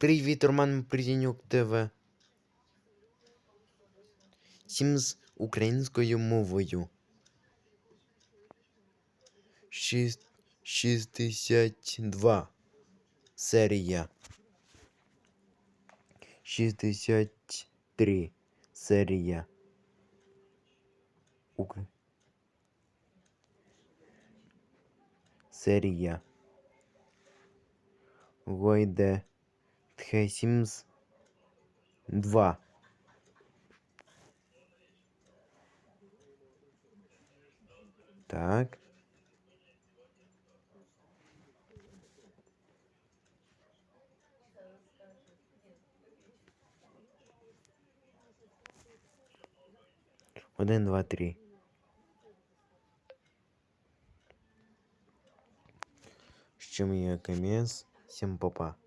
Привіт, Роман Придінюк ТВ. Сімс українською мовою. 62 серія. 63 серія. Серія. Войде Тхесімс 2. Так. Один, два, три. З чим є КМС? Всім попа.